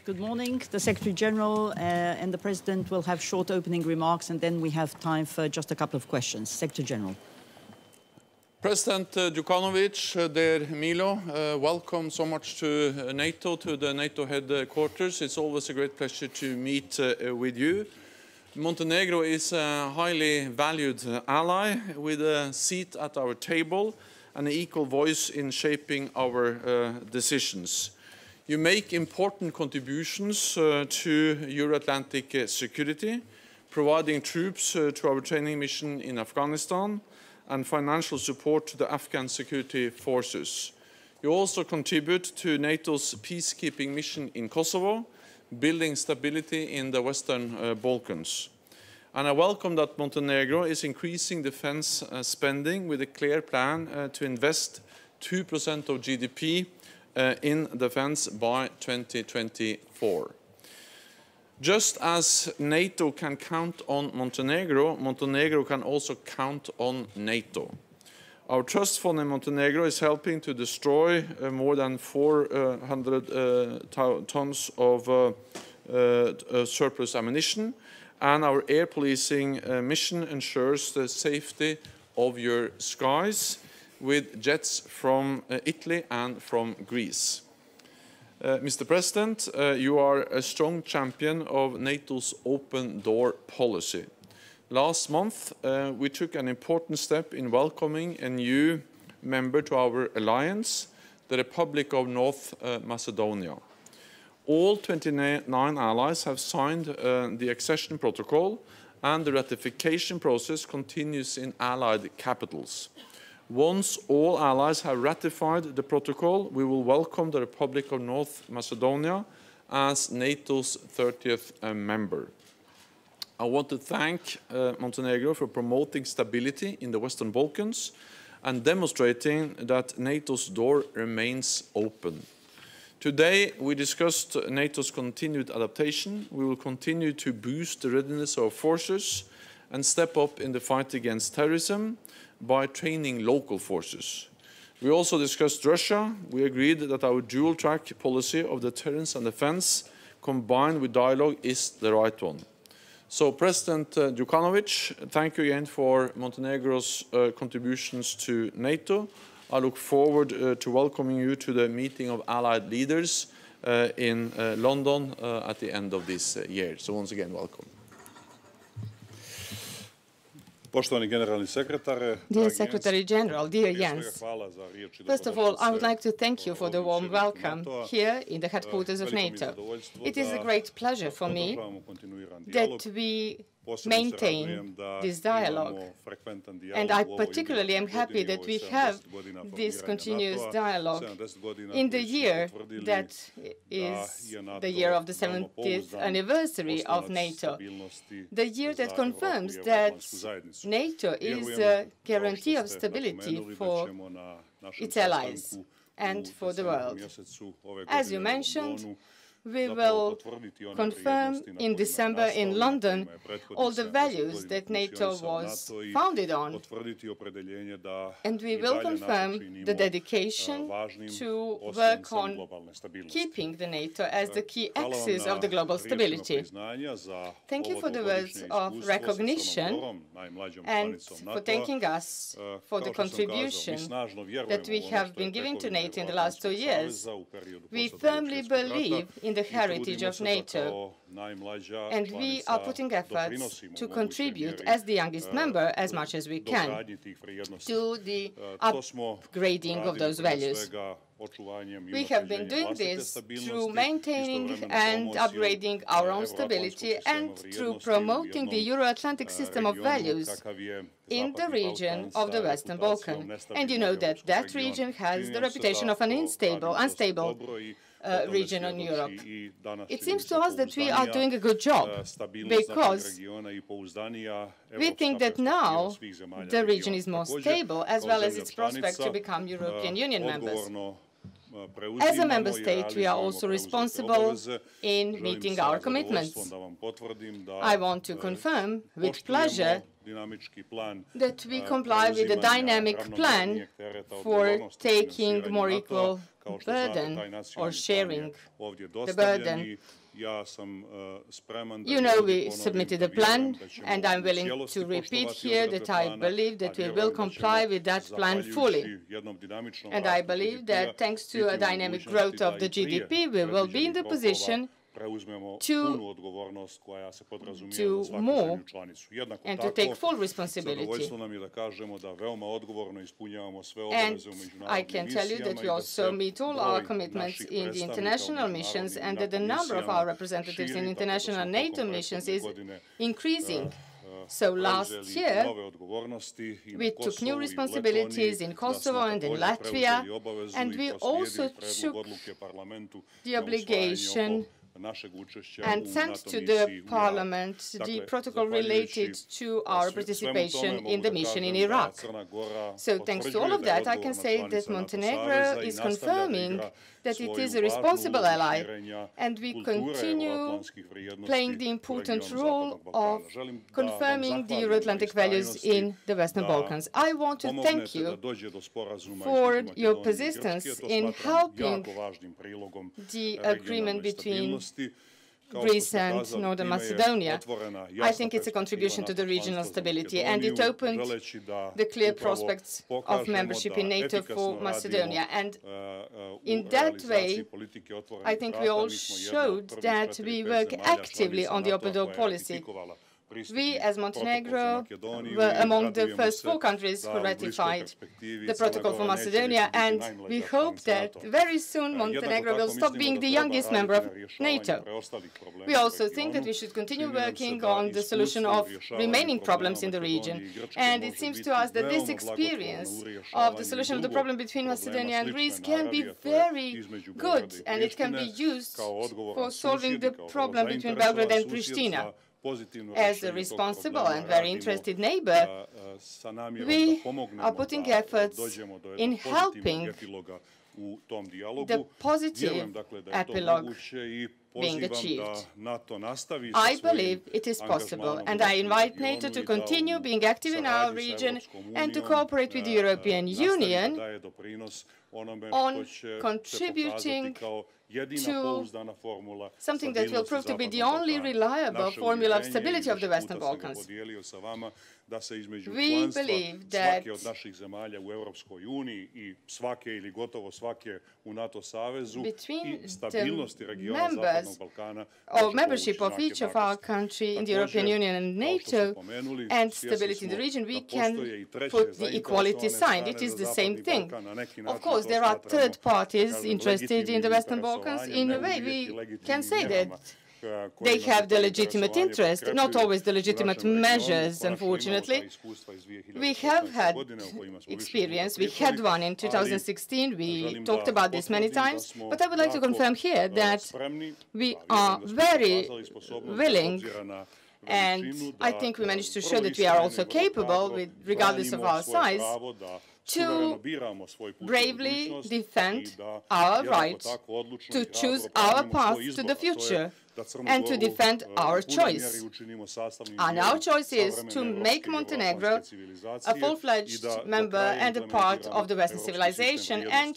Good morning. The Secretary General and the President will have short opening remarks, and then we have time for just a couple of questions. Secretary General. President Gjukanoviq, dear Milo, welcome so much to NATO, to the NATO headquarters. It's always a great pleasure to meet with you. Montenegro is a highly valued ally with a seat at our table and an equal voice in shaping our decisions. You make important contributions to Euro-Atlantic security, providing troops to our training mission in Afghanistan and financial support to the Afghan security forces. You also contribute to NATO's peacekeeping mission in Kosovo, building stability in the Western Balkans. And I welcome that Montenegro is increasing defense spending with a clear plan to invest 2% of GDP in defense by 2024. Just as NATO can count on Montenegro, Montenegro can also count on NATO. Our trust fund in Montenegro is helping to destroy more than 400 tons of surplus ammunition, and our air policing mission ensures the safety of your skies with jets from Italy and from Greece. Mr. President, you are a strong champion of NATO's open door policy. Last month, we took an important step in welcoming a new member to our alliance, the Republic of North Macedonia. All 29 allies have signed the accession protocol, and the ratification process continues in allied capitals. Once all allies have ratified the protocol, we will welcome the Republic of North Macedonia as NATO's 30th member. I want to thank Montenegro for promoting stability in the Western Balkans and demonstrating that NATO's door remains open. Today, we discussed NATO's continued adaptation. We will continue to boost the readiness of our forces and step up in the fight against terrorism by training local forces. We also discussed Russia. We agreed that our dual-track policy of deterrence and defense combined with dialogue is the right one. So, President Gjukanoviq, thank you again for Montenegro's contributions to NATO. I look forward to welcoming you to the meeting of allied leaders in London at the end of this year. So once again, welcome. Dear Secretary General, dear Jens, first of all, I would like to thank you for the warm welcome here in the headquarters of NATO. It is a great pleasure for me that we maintain this dialogue, and I particularly am happy that we have this continuous dialogue in the year that is the year of the 70th anniversary of NATO, the year that confirms that NATO is a guarantee of stability for its allies and for the world. As you mentioned, we will confirm in December in London all the values that NATO was founded on, and we will confirm the dedication to work on keeping the NATO as the key axis of the global stability. Thank you for the words of recognition and for thanking us for the contribution that we have been giving to NATO in the last 2 years. We firmly believe in the heritage of NATO, and we are putting efforts to contribute as the youngest member as much as we can to the upgrading of those values. We have been doing this through maintaining and upgrading our own stability and through promoting the Euro-Atlantic system of values in the region of the Western Balkans. And you know that that region has the reputation of an unstable region in Europe. It seems to us that we are doing a good job because we think that now the region is more stable as well as its prospect to become European Union members. as a member state, we are also responsible in meeting our commitments. I want to confirm with pleasure that we comply with the dynamic plan for taking more equal burden or sharing the burden. You know, we submitted a plan, and I'm willing to repeat here that I believe that we will comply with that plan fully. And I believe that thanks to a dynamic growth of the GDP, we will be in the position to do more and to take full responsibility. And I can tell you that we also meet all our commitments in the international missions, and that the number of our representatives in international NATO missions is increasing. So last year, we took new responsibilities in Kosovo and in Latvia, and we also took the obligation and sent to the Parliament the protocol related to our participation in the mission in Iraq. So thanks to all of that, I can say that Montenegro is confirming that it is a responsible ally, and we continue playing the important role of confirming the Euro-Atlantic values in the Western Balkans. I want to thank you for your persistence in helping the agreement between Greece and Northern Macedonia. I think it's a contribution to the regional stability, and it opened the clear prospects of membership in NATO for Macedonia. And in that way, I think we all showed that we work actively on the open door policy. We, as Montenegro, were among the first 4 countries who ratified the protocol for Macedonia, and we hope that very soon Montenegro will stop being the youngest member of NATO. We also think that we should continue working on the solution of remaining problems in the region. And it seems to us that this experience of the solution of the problem between Macedonia and Greece can be very good, and it can be used for solving the problem between Belgrade and Pristina. As a responsible and very interested neighbor, we are putting efforts in helping the positive epilogue being achieved. I believe it is possible, and I invite NATO to continue being active in our region and to cooperate with the European Union on contributing to something that will prove to be the only reliable formula of stability of the Western Balkans. We believe that between the members or membership of each of our countries in the European Union and NATO and stability in the region, we can put the equality sign. It is the same thing. Of course, there are third parties interested in the Western Balkans. In a way, we can say that they have the legitimate interest, not always the legitimate measures, unfortunately. We have had experience. We had one in 2016. We talked about this many times. But I would like to confirm here that we are very willing, and I think we managed to show that we are also capable, regardless of our size, to bravely defend our right to choose our path to the future and to defend our choice. And our choice is to make Montenegro a full-fledged member and a part of the Western civilization, and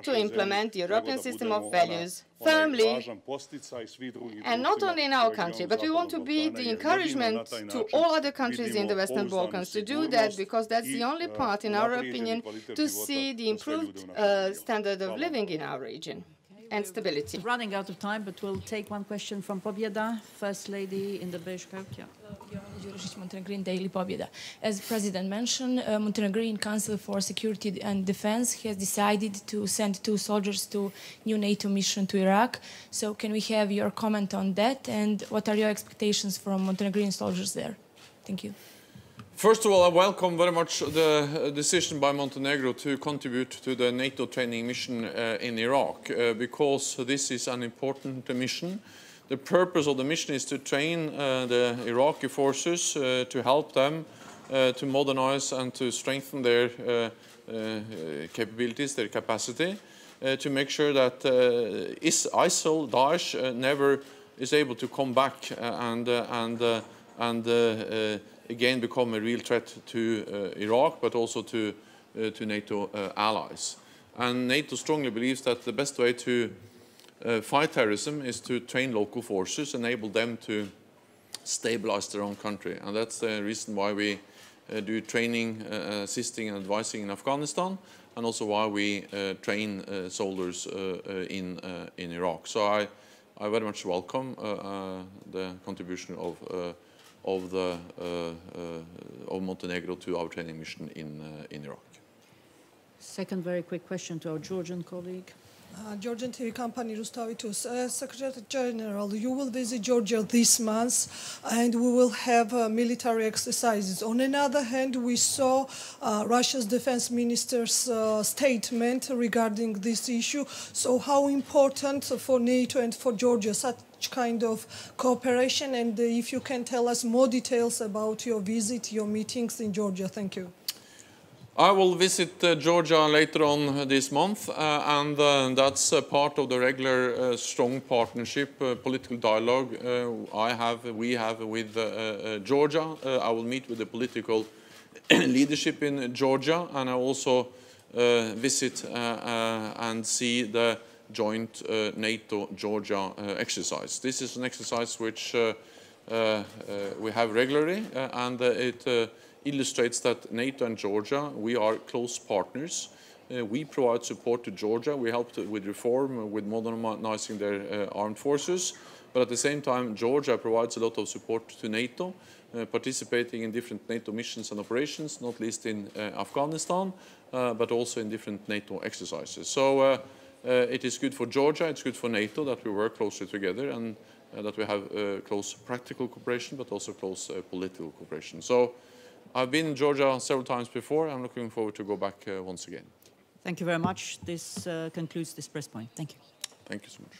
to implement the European system of values firmly, and not only in our country, but we want to be the encouragement to all other countries in the Western Balkans to do that, because that's the only part, in our opinion, to see the improved standard of living in our region and stability. Running out of time, but we'll take one question from Pobjeda, First Lady in the beige coat. Montenegrin Daily Pobjeda. As the President mentioned, Montenegrin Council for Security and Defense has decided to send 2 soldiers to new NATO mission to Iraq. So can we have your comment on that, and what are your expectations from Montenegrin soldiers there? Thank you. First of all, I welcome very much the decision by Montenegro to contribute to the NATO training mission in Iraq, because this is an important mission. The purpose of the mission is to train the Iraqi forces to help them to modernize and to strengthen their capabilities, their capacity. to make sure that ISIL, Daesh, never is able to come back and again become a real threat to Iraq, but also to NATO allies. And NATO strongly believes that the best way to fight terrorism is to train local forces, enable them to stabilize their own country. And that's the reason why we do training, assisting and advising in Afghanistan, and also why we train soldiers in Iraq. So I very much welcome the contribution of Montenegro to our training mission in Iraq. Second very quick question to our Georgian colleague. Georgian TV company Rustavitus. Secretary General, you will visit Georgia this month and we will have military exercises. On the other hand, we saw Russia's defense minister's statement regarding this issue. So how important for NATO and for Georgia such kind of cooperation? And if you can tell us more details about your visit, your meetings in Georgia. Thank you. I will visit Georgia later on this month, and that's part of the regular strong partnership, political dialogue we have with Georgia. I will meet with the political leadership in Georgia, and I also visit and see the joint NATO-Georgia exercise. This is an exercise which we have regularly, and it illustrates that NATO and Georgia, we are close partners. We provide support to Georgia. We help with reform, with modernizing their armed forces. But at the same time, Georgia provides a lot of support to NATO, participating in different NATO missions and operations, not least in Afghanistan, but also in different NATO exercises. So it is good for Georgia, it's good for NATO that we work closely together, and that we have close practical cooperation, but also close political cooperation. So I've been in Georgia several times before. I'm looking forward to go back once again. Thank you very much. This concludes this press point. Thank you. Thank you so much.